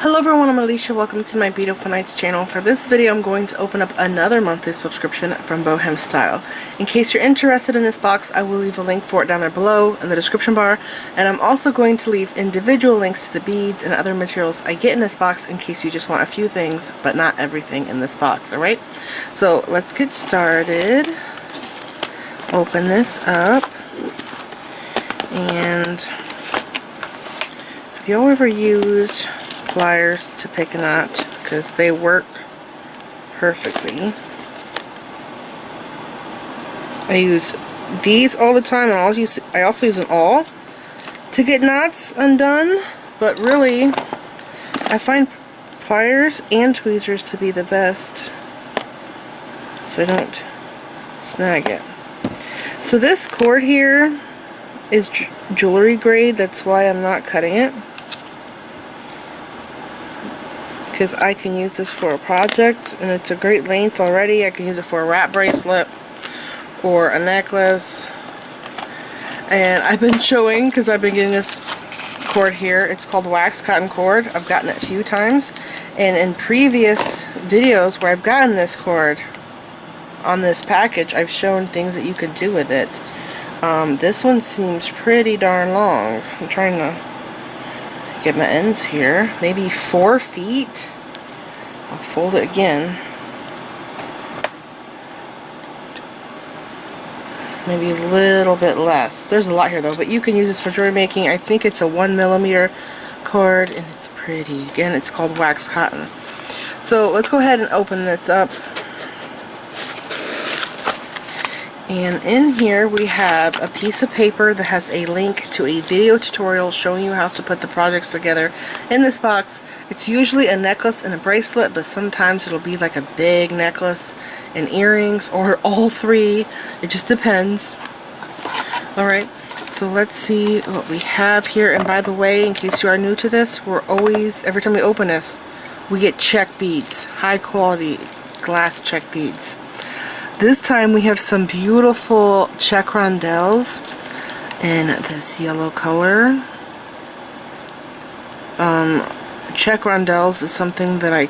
Hello everyone, I'm Alicia. Welcome to my Beautiful Nights channel. For this video, I'm going to open up another monthly subscription from BohemStyle. In case you're interested in this box, I will leave a link for it down there below in the description bar. And I'm also going to leave individual links to the beads and other materials I get in this box in case you just want a few things, but not everything in this box, alright? So let's get started. Open this up. And have y'all ever used pliers to pick a knot? Because they work perfectly. I use these all the time, and I also use an awl to get knots undone, but really I find pliers and tweezers to be the best so I don't snag it. So this cord here is jewelry grade, that's why I'm not cutting it, because I can use this for a project and it's a great length already. I can use it for a wrap bracelet or a necklace. And I've been showing, because I've been getting this cord here, it's called wax cotton cord. I've gotten it a few times, and in previous videos where I've gotten this cord on this package, I've shown things that you can do with it. This one seems pretty darn long. I'm trying to get my ends here. Maybe 4 feet. I'll fold it again. Maybe a little bit less. There's a lot here though, but you can use this for jewelry making. I think it's a 1mm cord and it's pretty. Again, it's called wax cotton. So let's go ahead and open this up. And in here we have a piece of paper that has a link to a video tutorial showing you how to put the projects together in this box. It's usually a necklace and a bracelet, but sometimes it'll be like a big necklace and earrings, or all three. It just depends. Alright, so let's see what we have here. And by the way, in case you are new to this, we're always, every time we open this, we get Czech beads. High quality glass Czech beads. This time we have some beautiful Czech rondelles in this yellow color. Czech rondelles is something that I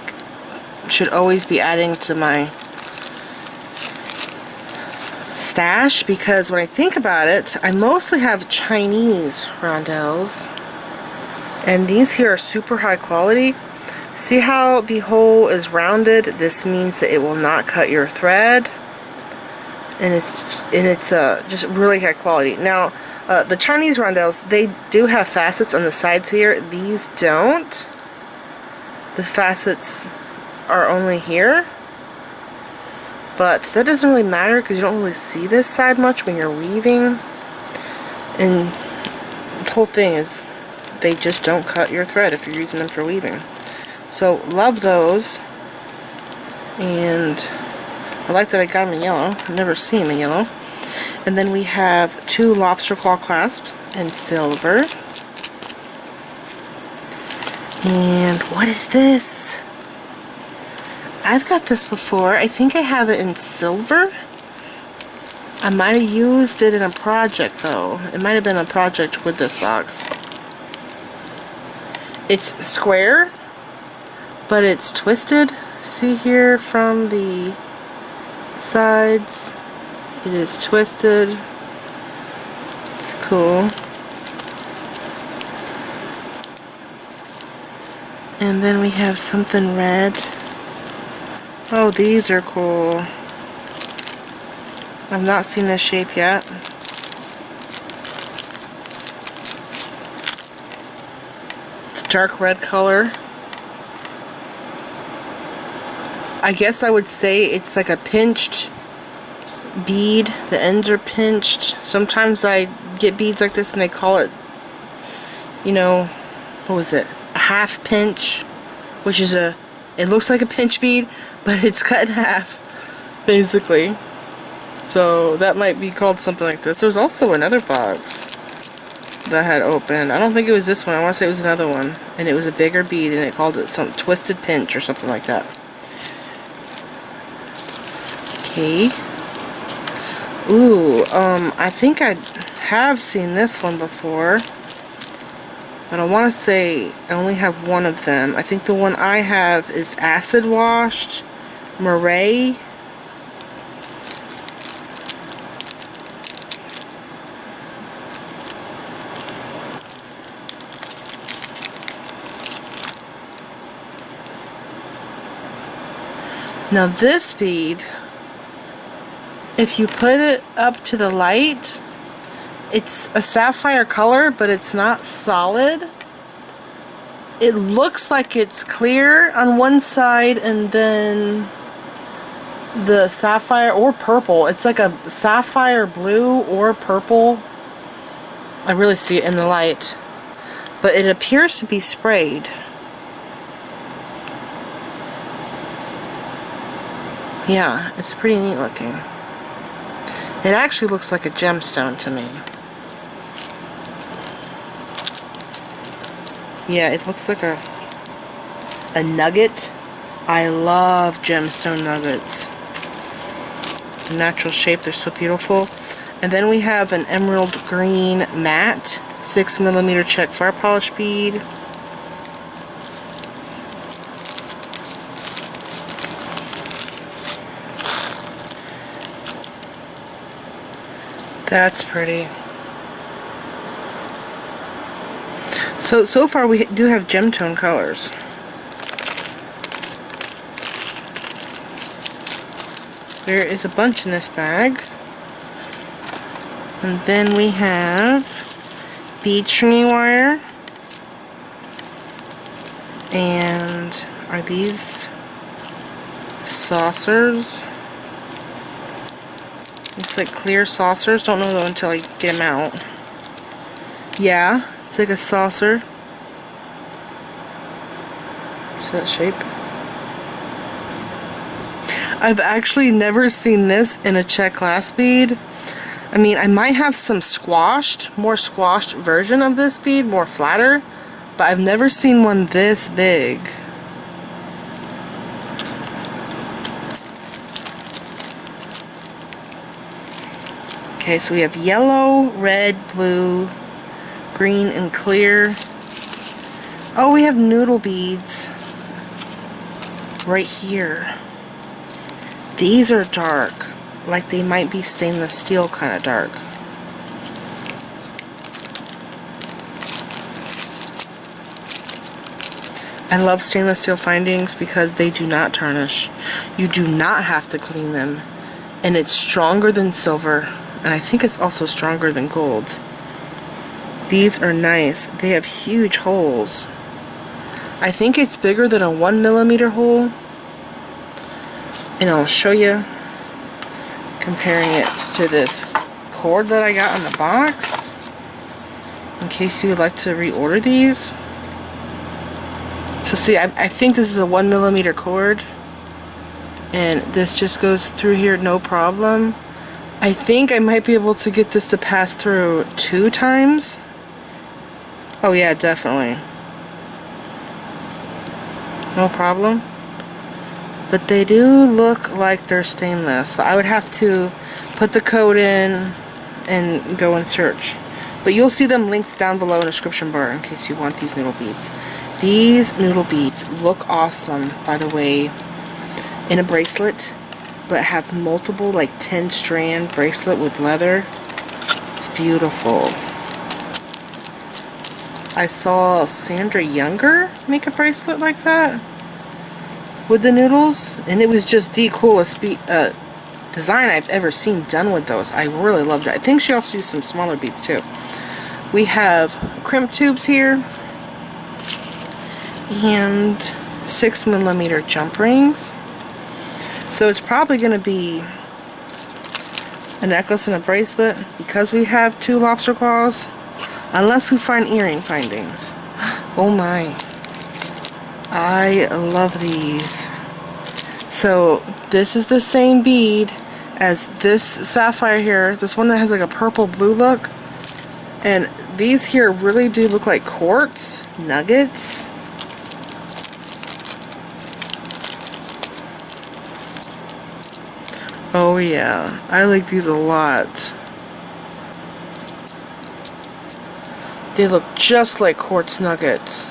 should always be adding to my stash, because when I think about it, I mostly have Chinese rondelles, and these here are super high quality. See how the hole is rounded? This means that it will not cut your thread. And it's just really high quality. Now, the Chinese rondelles, they do have facets on the sides here. These don't. The facets are only here. But that doesn't really matter because you don't really see this side much when you're weaving. And the whole thing is they just don't cut your thread if you're using them for weaving. So, love those. And I like that I got them in yellow. I've never seen them in yellow. And then we have 2 lobster claw clasps in silver. And what is this? I've got this before. I think I have it in silver. I might have used it in a project though. It might have been a project with this box. It's square, but it's twisted. See here from the sides, it is twisted. It's cool. And then we have something red. Oh, these are cool. I've not seen this shape yet. It's a dark red color. I guess I would say it's like a pinched bead. The ends are pinched. Sometimes I get beads like this and they call it, you know, what was it? A half pinch, which is it looks like a pinch bead, but it's cut in half, basically. So that might be called something like this. There's also another box that I had opened. I don't think it was this one. I want to say it was another one. And it was a bigger bead and it called it some twisted pinch or something like that. Okay. Ooh, I think I have seen this one before. But I want to say I only have one of them. I think the one I have is acid washed Murray. Now this bead, if you put it up to the light, it's a sapphire color, but it's not solid. It looks like it's clear on one side and then the sapphire or purple. It's like a sapphire blue or purple. I really see it in the light. But it appears to be sprayed. Yeah, it's pretty neat looking. It actually looks like a gemstone to me. Yeah, it looks like a nugget. I love gemstone nuggets. The natural shape, they're so beautiful. And then we have an emerald green matte 6mm Czech fire polish bead. That's pretty. So far we do have gem tone colors. There is a bunch in this bag. And then we have bead stringy wire. And are these saucers? Looks like clear saucers. Don't know though until I get them out. Yeah, it's like a saucer. See that shape? I've actually never seen this in a Czech clasp bead. I mean, I might have some more squashed version of this bead, more flatter, but I've never seen one this big. Okay, so we have yellow, red, blue, green, and clear. Oh, we have noodle beads right here. These are dark, like they might be stainless steel kind of dark. I love stainless steel findings because they do not tarnish. You do not have to clean them. And it's stronger than silver. And I think it's also stronger than gold. These are nice. They have huge holes. I think it's bigger than a 1mm hole. And I'll show you, comparing it to this cord that I got in the box, in case you would like to reorder these. So see, I think this is a 1mm cord, and this just goes through here no problem. I think I might be able to get this to pass through 2 times. Oh yeah, definitely. No problem. But they do look like they're stainless. But I would have to put the code in and go and search. But you'll see them linked down below in the description bar in case you want these noodle beads. These noodle beads look awesome, by the way, in a bracelet, but have multiple, like 10 strand bracelet with leather. It's beautiful. I saw Sandra Younger make a bracelet like that with the noodles, and it was just the coolest design I've ever seen done with those. I really loved it. I think she also used some smaller beads too. We have crimp tubes here and 6mm jump rings. So it's probably going to be a necklace and a bracelet because we have 2 lobster claws, unless we find earring findings. Oh my. I love these. So this is the same bead as this sapphire here. This one that has like a purple blue look. And these here really do look like quartz nuggets. Oh yeah, I like these a lot. They look just like quartz nuggets.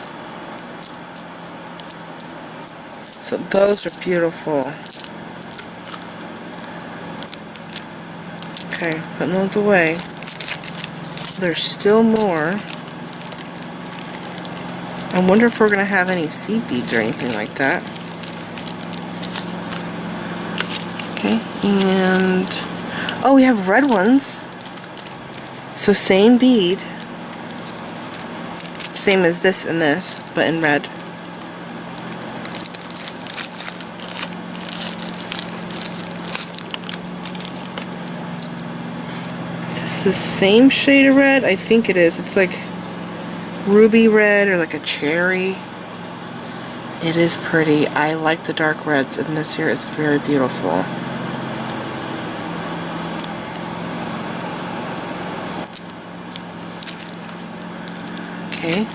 So those are beautiful. Okay, putting those away. There's still more. I wonder if we're going to have any seed beads or anything like that. Okay, and... oh, we have red ones. So same bead. Same as this and this, but in red. Is this the same shade of red? I think it is. It's like ruby red or like a cherry. It is pretty. I like the dark reds, and this here is very beautiful. Okay.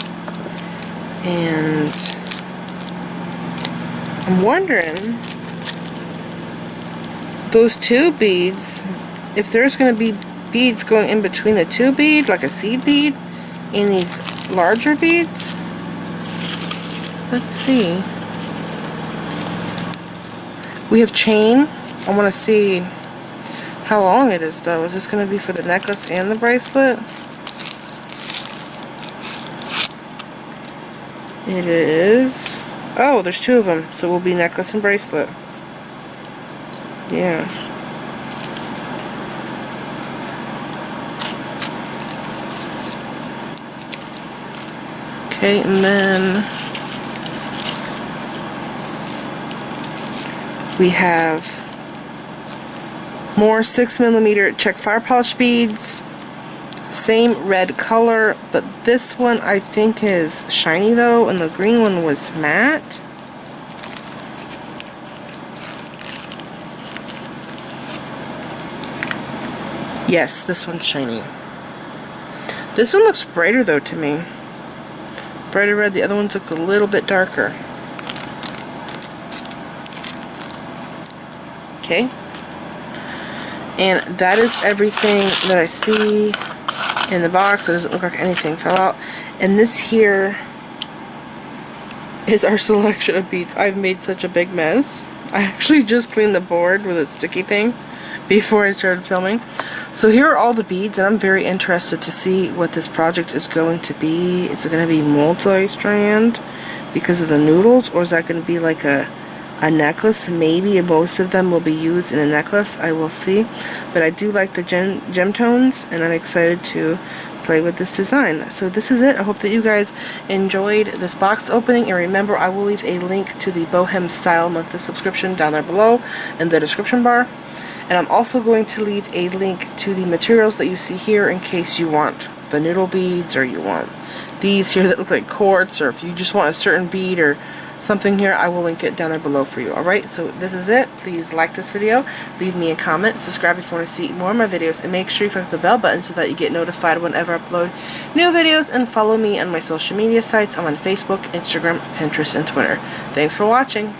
And I'm wondering, those two beads, if there's going to be beads going in between the two beads, like a seed bead, and these larger beads. Let's see. We have chain. I want to see how long it is though. Is this going to be for the necklace and the bracelet? It is. Oh, there's two of them, so it will be necklace and bracelet. Yeah. Okay, and then we have more 6mm Czech fire polish beads. Same red color, but this one I think is shiny though, and the green one was matte. Yes, this one's shiny. This one looks brighter though to me. Brighter red, the other ones look a little bit darker. Okay. And that is everything that I see in the box. It doesn't look like anything fell out. And this here is our selection of beads. I've made such a big mess. I actually just cleaned the board with a sticky thing before I started filming. So here are all the beads, and I'm very interested to see what this project is going to be. Is it going to be multi-strand because of the noodles, or is that going to be like a necklace? Maybe most of them will be used in a necklace. I will see. But I do like the gem tones, and I'm excited to play with this design. So this is it. I hope that you guys enjoyed this box opening, and remember, I will leave a link to the BohemStyle monthly subscription down there below in the description bar. And I'm also going to leave a link to the materials that you see here in case you want the noodle beads, or you want these here that look like quartz, or if you just want a certain bead or something here, I will link it down there below for you. Alright, so this is it. Please like this video, leave me a comment, subscribe if you want to see more of my videos, and make sure you click the bell button so that you get notified whenever I upload new videos, and follow me on my social media sites. I'm on Facebook, Instagram, Pinterest, and Twitter. Thanks for watching.